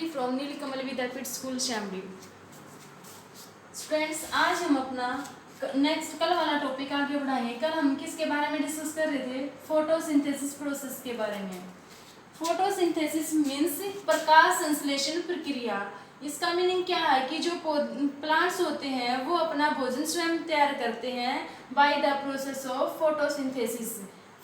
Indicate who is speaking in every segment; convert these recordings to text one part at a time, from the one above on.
Speaker 1: Shruti from Neelkamal Vidyapeeth school Shamli. Students, आज हम अपना नेक्स्ट कल वाला टॉपिक आगे बढ़ाएंगे। कल हम किसके बारे में डिस्कस कर रहे थे? फोटोसिंथेसिस प्रोसेस के बारे में। फोटोसिंथेसिस मीन्स प्रकाश संश्लेषण प्रक्रिया। इसका मीनिंग क्या है कि जो प्लांट्स होते हैं वो अपना भोजन स्वयं तैयार करते हैं by the process of photosynthesis.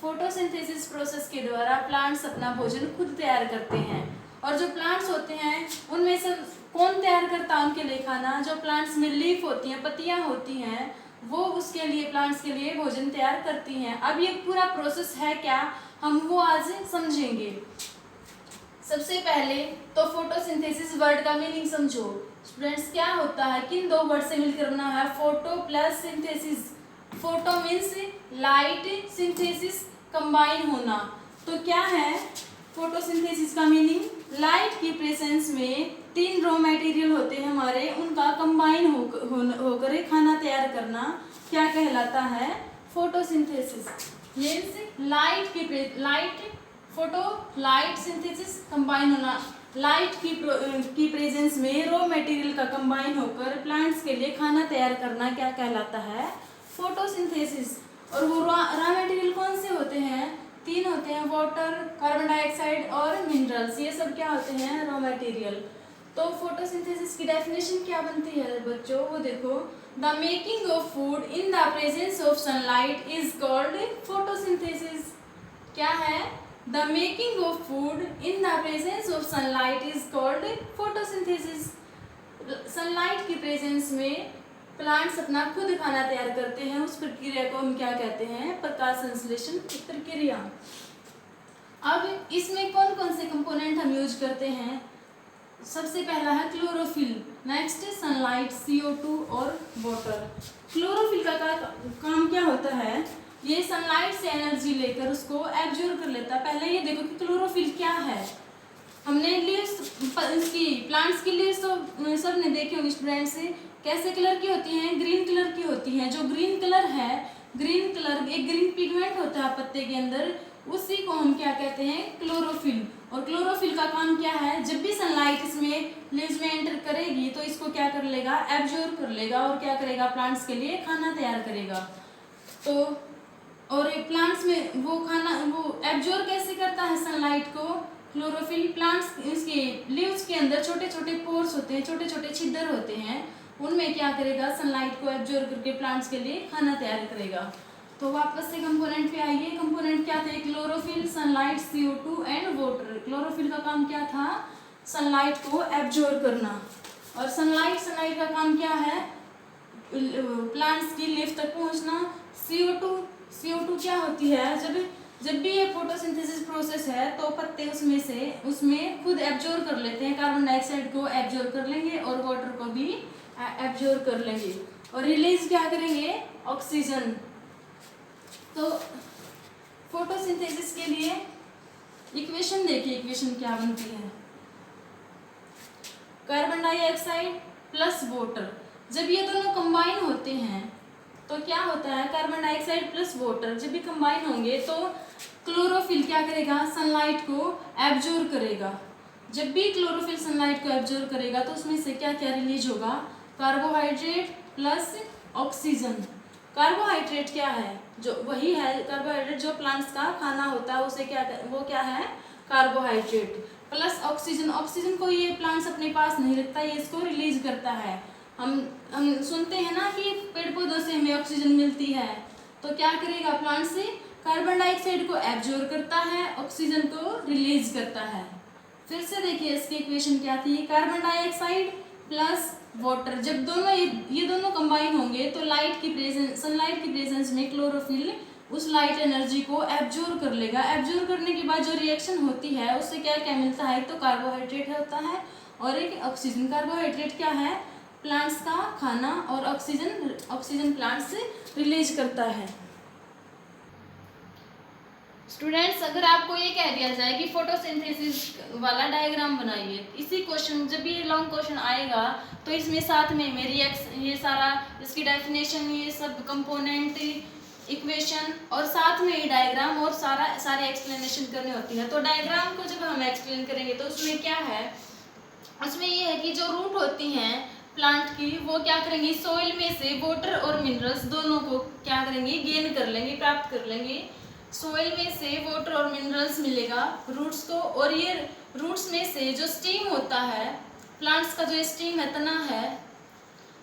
Speaker 1: Photosynthesis process के द्वारा प्लांट्स अपना भोजन खुद तैयार करते हैं। और जो प्लांट्स होते हैं उनमें से कौन तैयार करता है उनके लिए खाना? जो प्लांट्स में लीफ होती हैं, पत्तियां होती हैं, वो उसके लिए प्लांट्स के लिए भोजन तैयार करती हैं। अब ये पूरा प्रोसेस है क्या, हम वो आज समझेंगे। सबसे पहले तो फोटोसिंथेसिस वर्ड का मीनिंग समझो। स्टूडेंट्स, क्या होता है, किन दो वर्ड से मिलकर बना है? Photo plus synthesis. Photo means light, synthesis combine होना। तो क्या है फोटोसिंथेसिस का मीनिंग? लाइट की प्रेजेंस में तीन रॉ मटेरियल होते हैं हमारे, उनका कंबाइन होकर खाना तैयार करना क्या कहलाता है? Photosynthesis. Means light synthesis combine होना। लाइट की प्रेजेंस में रॉ मटेरियल का कंबाइन होकर प्लांट्स के लिए खाना तैयार करना क्या कहलाता है? फोटोसिंथेसिस। और वो रॉ मटेरियल कौन से होते हैं? तीन होते हैं, वाटर, कार्बन डाइऑक्साइड और मिनरल्स। ये सब क्या होते हैं? Raw material. तो फोटोसिंथेसिस की डेफिनेशन क्या बनती है बच्चों? वो देखो, the making of food in the presence of sunlight is called photosynthesis. क्या है? The making of food in the presence of sunlight is called photosynthesis. Sunlight की प्रेजेंस में प्लांट्स अपना खुद खाना तैयार करते हैं, उस प्रक्रिया को हम क्या कहते हैं? प्रकाश संश्लेषण प्रक्रिया। अब इसमें कौन कौन से कंपोनेंट हम यूज करते हैं? सबसे पहला है क्लोरोफिल, नेक्स्ट सनलाइट, CO2 और वाटर। क्लोरोफिल का काम क्या होता है? ये सनलाइट से एनर्जी लेकर उसको एब्जॉर्ब कर लेता है। पहले ये देखो कि क्लोरोफिल क्या है। हमने लीव्स इसकी प्लांट्स की लीव्स तो सब ने देखी होंगी स्टूडेंट्स। कैसे कलर की होती हैं? ग्रीन कलर की होती हैं। जो ग्रीन कलर है, ग्रीन कलर एक ग्रीन पिगमेंट होता है पत्ते के अंदर, उसी को हम क्या कहते हैं? क्लोरोफिल। और क्लोरोफिल का काम क्या है? जब भी सनलाइट इसमें लीव्स में एंटर करेगी तो इसको क्या कर लेगा? एब्जॉर्ब कर लेगा और क्या करेगा? प्लांट्स के लिए खाना तैयार करेगा। तो और प्लांट्स में वो खाना वो एब्जॉर्ब कैसे करता है सनलाइट को? क्लोरोफिल। प्लांट्स इसके लीव्स के अंदर छोटे छोटे पोर्स होते हैं, छोटे छोटे छिद्र होते हैं, उनमें क्या करेगा? सनलाइट को एब्जॉर्ब करके प्लांट्स के लिए खाना तैयार करेगा। तो वापस से कंपोनेंट पे आइए। कंपोनेंट क्या थे? Chlorophyll, sunlight, CO2 and water. Chlorophyll का काम क्या था? सनलाइट को एब्जॉर्ब करना। और सनलाइट का काम क्या है? प्लांट्स की लीफ तक पहुंचना। CO2 क्या होती है? जब भी ये फोटोसिंथेसिस प्रोसेस है तो पत्ते उसमें खुद एब्जॉर्ब कर लेते हैं, कार्बन डाइऑक्साइड को एब्जॉर्ब कर लेंगे और वाटर को भी एब्जॉर्ब कर लेंगे और रिलीज क्या करेंगे? ऑक्सीजन। तो फोटोसिंथेसिस के लिए इक्वेशन देखिए, इक्वेशन क्या बनती है? Carbon dioxide plus water. जब ये दोनों कंबाइन होते हैं तो क्या होता है? कार्बन डाइऑक्साइड प्लस वाटर जब भी कंबाइन होंगे तो क्लोरोफिल क्या करेगा? सनलाइट को एब्जॉर्ब करेगा। जब भी क्लोरोफिल सनलाइट को एब्जॉर्ब करेगा तो उसमें से क्या क्या रिलीज होगा? Carbohydrate plus oxygen. कार्बोहाइड्रेट क्या है? जो वही है कार्बोहाइड्रेट जो प्लांट्स का खाना होता है, उसे वो क्या है? कार्बोहाइड्रेट। Plus oxygen. ऑक्सीजन को ये प्लांट्स अपने पास नहीं रखता, ये इसको रिलीज करता है। हम सुनते हैं ना कि पेड़ पौधों से हमें ऑक्सीजन मिलती है, तो क्या करेगा? प्लांट से कार्बन डाइऑक्साइड को एब्जॉर्ब करता है, ऑक्सीजन को रिलीज करता है। फिर से देखिए इसकी इक्वेशन क्या थी? Carbon dioxide plus water. जब दोनों ये दोनों कंबाइन होंगे तो सनलाइट की प्रेजेंस में क्लोरोफिल उस लाइट एनर्जी को एब्जॉर्ब कर लेगा। एब्जॉर्ब करने के बाद जो रिएक्शन होती है उससे क्या क्या मिलता है? तो कार्बोहाइड्रेट होता है और एक ऑक्सीजन। कार्बोहाइड्रेट क्या है? प्लांट्स का खाना, और ऑक्सीजन प्लांट्स रिलीज करता है। स्टूडेंट्स, अगर आपको ये कह दिया जाए कि फोटोसिंथेसिस वाला डायग्राम बनाइए, इसी क्वेश्चन जब ये लॉन्ग क्वेश्चन आएगा तो इसमें साथ में मेरी ये सारा इसकी डेफिनेशन, ये सब कंपोनेंट, इक्वेशन और साथ में ये डायग्राम और सारे एक्सप्लेनेशन करनी होती है। तो डायग्राम को जब हम एक्सप्लेन करेंगे तो उसमें क्या है? उसमें ये है कि जो रूट होती हैं प्लांट की, वो क्या करेंगी, सोइल में से वाटर और मिनरल्स दोनों को क्या करेंगी, गेन कर लेंगे, प्राप्त कर लेंगे। सोइल में से वाटर और मिनरल्स मिलेगा रूट्स को, और ये रूट्स में से जो स्टीम होता है, प्लांट्स का जो स्टीम है, तना है,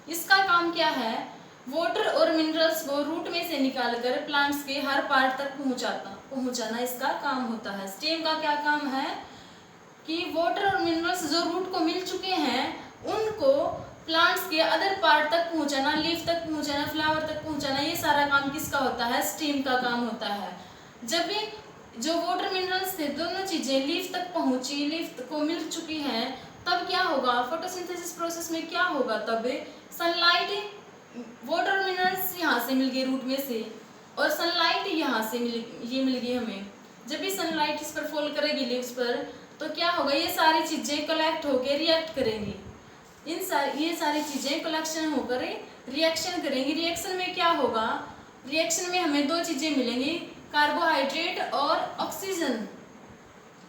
Speaker 1: इसका काम क्या है, वाटर और मिनरल्स को रूट में से निकालकर प्लांट्स के हर पार्ट तक पहुंचाना इसका काम होता है। स्टेम का क्या काम है कि वाटर और मिनरल्स जो रूट को मिल चुके हैं उनको प्लांट्स के अदर पार्ट तक पहुंचाना, लीफ तक पहुंचाना, फ्लावर तक पहुंचाना, ये सारा काम किसका होता है, स्टीम का काम होता है। जब भी जो वाटर मिनरल्स थे दोनों चीजें लीफ तक पहुंची, लीफ को मिल चुकी हैं, तब क्या होगा, फोटोसिंथेसिस प्रोसेस में क्या होगा, तब सनलाइट, वाटर मिनरल्स यहाँ से मिल गए रूट में से, और सनलाइट यहाँ से मिल गई हमें। जब भी सनलाइट इस पर फॉल करेगी लीव्स पर, तो क्या होगा, ये सारी चीजें कलेक्ट होकर रिएक्ट करेंगी। ये सारी चीजें कलेक्शन होकर रिएक्शन करेंगी। रिएक्शन में क्या होगा, रिएक्शन में हमें दो चीजें मिलेंगी, कार्बोहाइड्रेट और ऑक्सीजन।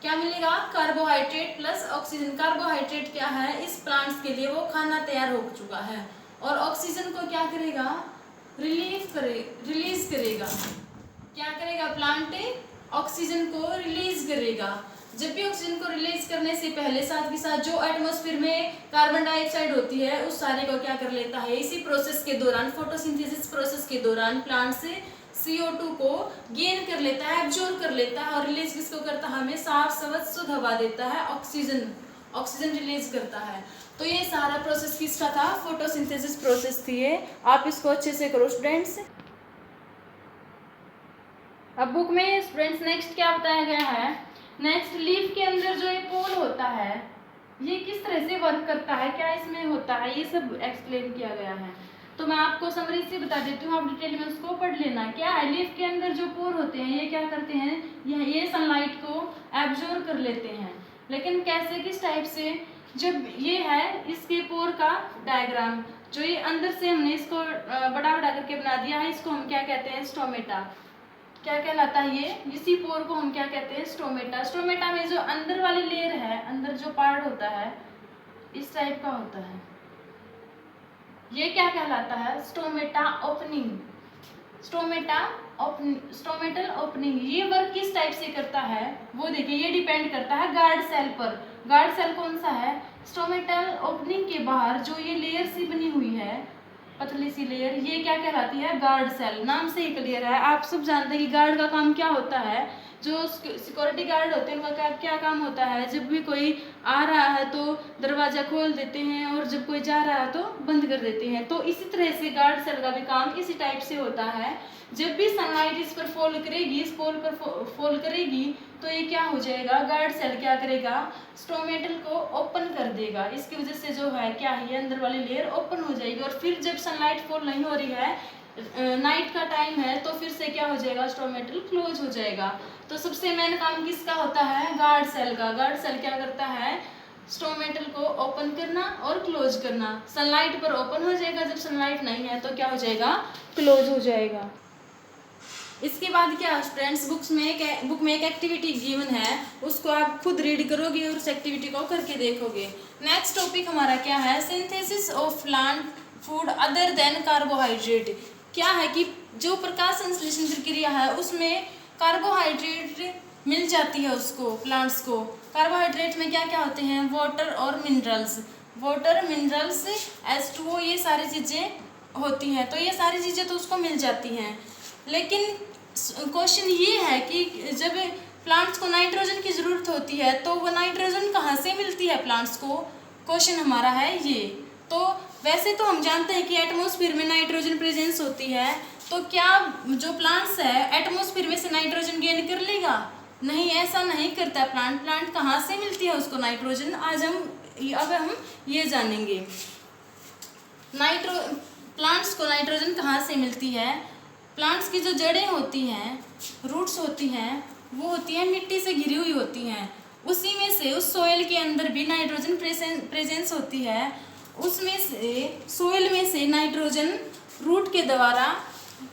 Speaker 1: क्या मिलेगा, कार्बोहाइड्रेट प्लस ऑक्सीजन। कार्बोहाइड्रेट क्या है, इस प्लांट्स के लिए वो खाना तैयार हो चुका है, और ऑक्सीजन को क्या करेगा, रिलीज करेगा। क्या करेगा, प्लांट ऑक्सीजन को रिलीज करेगा। जब भी ऑक्सीजन को रिलीज करने से पहले साथ के साथ जो एटमॉस्फेयर में कार्बन डाइऑक्साइड होती है उस सारे को क्या कर लेता है, इसी प्रोसेस के दौरान, फोटोसिंथेसिस प्रोसेस के दौरान प्लांट से CO2 को गेन कर लेता है, एब्जॉर्ब कर लेता है, और रिलीज किसको करता है, हमें साफ शुद्ध हवा देता है, ऑक्सीजन रिलीज करता है। तो ये सारा प्रोसेस किसका था, फोटोसिंथेसिस प्रोसेस थी ये। आप इसको अच्छे से करो स्टूडेंट्स। अब बुक में स्टूडेंट्स नेक्स्ट क्या बताया गया है, नेक्स्ट लीफ के अंदर जो ये पोल होता है ये किस तरह से वर्क करता है, क्या इसमें होता है, ये सब एक्सप्लेन किया गया है। तो मैं आपको समरी से बता देती हूँ, आप डिटेल में उसको पढ़ लेना। क्या है, लीफ के अंदर जो पोर होते हैं ये क्या करते हैं, ये सनलाइट को एब्जॉर्ब कर लेते हैं। लेकिन कैसे, किस टाइप से, जब ये है इसके पोर का डायग्राम, जो ये अंदर से हमने इसको बड़ा बड़ा करके बना दिया है, इसको हम क्या कहते हैं, स्टोमेटा। क्या कहलाता है ये, इसी पोर को हम क्या कहते हैं, स्टोमेटा। स्टोमेटा में जो अंदर वाली लेयर है, अंदर जो पार्ट होता है इस टाइप का होता है, ये क्या कहलाता है, स्टोमेटा ओपनिंग। Stomatal opening. ये वर्क किस टाइप से करता है वो देखिए, ये डिपेंड करता है गार्ड सेल पर। गार्ड सेल कौन सा है, स्टोमेटल ओपनिंग के बाहर जो ये लेयर सी बनी हुई है, पतली सी लेयर, ये क्या कहलाती है, गार्ड सेल। नाम से ही क्लियर है, आप सब जानते हैं कि गार्ड का काम क्या होता है। जो सिक्योरिटी गार्ड होते हैं उनका क्या काम होता है, जब भी कोई आ रहा है तो दरवाजा खोल देते हैं, और जब कोई जा रहा है तो बंद कर देते हैं। तो इसी तरह से गार्ड सेल का भी काम इसी टाइप से होता है। जब भी सनलाइट इस पर फॉल करेगी, इस पोल पर फॉल करेगी, तो ये क्या हो जाएगा, गार्ड सेल क्या करेगा, स्टोमेटल को ओपन कर देगा। इसकी वजह से जो है क्या है, अंदर वाली लेयर ओपन हो जाएगी, और फिर जब सनलाइट फॉल नहीं हो रही है, नाइट का टाइम है, तो फिर से क्या हो जाएगा, स्टोमेटल क्लोज हो जाएगा। तो सबसे मेन काम किसका होता है, गार्ड सेल का। गार्ड सेल क्या करता है, स्टोमेटल को ओपन करना और क्लोज करना। सनलाइट पर ओपन हो जाएगा, जब सनलाइट नहीं है तो क्या हो जाएगा, क्लोज हो जाएगा। इसके बाद क्या स्टूडेंट्स, बुक में एक एक्टिविटी गिवन है, उसको आप खुद रीड करोगे और उस एक्टिविटी को करके देखोगे। नेक्स्ट टॉपिक हमारा क्या है, synthesis of plant food other than carbohydrate. क्या है कि जो प्रकाश संश्लेषण प्रक्रिया है उसमें कार्बोहाइड्रेट मिल जाती है उसको, प्लांट्स को। कार्बोहाइड्रेट में क्या क्या होते हैं, वाटर और मिनरल्स, H2O, ये सारी चीज़ें होती हैं। तो ये सारी चीज़ें तो उसको मिल जाती हैं, लेकिन क्वेश्चन ये है कि जब प्लांट्स को नाइट्रोजन की ज़रूरत होती है तो वो नाइट्रोजन कहाँ से मिलती है प्लांट्स को, क्वेश्चन हमारा है ये। तो वैसे तो हम जानते हैं कि एटमॉस्फेयर में नाइट्रोजन प्रेजेंस होती है, तो क्या जो प्लांट्स है एटमॉस्फेयर में से नाइट्रोजन गेन कर लेगा, नहीं, ऐसा नहीं करता प्लांट कहाँ से मिलती है उसको नाइट्रोजन, अब हम ये जानेंगे। प्लांट्स को नाइट्रोजन कहाँ से मिलती है, प्लांट्स की जो जड़ें होती हैं, रूट्स होती हैं, वो होती हैं मिट्टी से घिरी हुई होती हैं, उसी में से उस सोइल के अंदर भी नाइट्रोजन प्रेजेंस होती है, उसमें से सोइल में से नाइट्रोजन रूट के द्वारा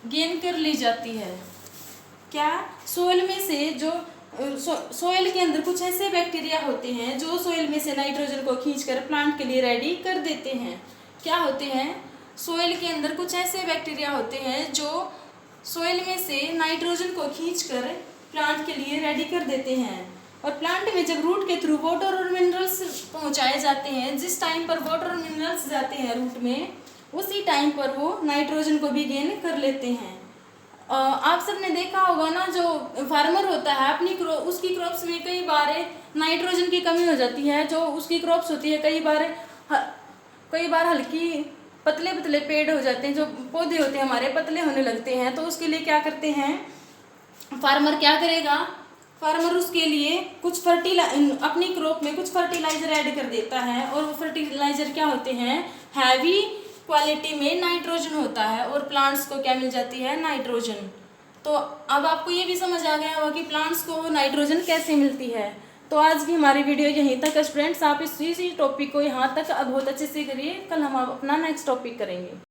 Speaker 1: गेन कर ली जाती है। क्या, सोइल में से जो सोइल के अंदर कुछ ऐसे बैक्टीरिया होते हैं जो सोइल में से नाइट्रोजन को खींचकर प्लांट के लिए रेडी कर देते हैं। क्या होते हैं? सोइल के अंदर कुछ ऐसे बैक्टीरिया होते हैं जो सोइल में से नाइट्रोजन को खींचकर प्लांट के लिए रेडी कर देते हैं। और प्लांट में जब रूट के थ्रू वाटर और मिनरल्स पहुंचाए जाते हैं, जिस टाइम पर वाटर और मिनरल्स जाते हैं रूट में, उसी टाइम पर वो नाइट्रोजन को भी गेन कर लेते हैं। आप सबने देखा होगा ना, जो फार्मर होता है अपनी उसकी क्रॉप्स में कई बार नाइट्रोजन की कमी हो जाती है। जो उसकी क्रॉप्स होती है कई बार हल्की पतले पतले पेड़ हो जाते हैं, जो पौधे होते हैं हमारे पतले होने लगते हैं। तो उसके लिए क्या करते हैं फार्मर? क्या करेगा फार्मर? उसके लिए कुछ अपनी क्रॉप में कुछ फर्टिलाइजर ऐड कर देता है। और वो फर्टिलाइजर क्या होते हैं? हैवी क्वालिटी में नाइट्रोजन होता है और प्लांट्स को क्या मिल जाती है? नाइट्रोजन। तो अब आपको ये भी समझ आ गया होगा कि प्लांट्स को नाइट्रोजन कैसे मिलती है। तो आज की हमारी वीडियो यहीं तक है स्टूडेंट्स। आप इसी टॉपिक को यहाँ तक बहुत अच्छे से करिए। कल हम अपना नेक्स्ट टॉपिक करेंगे।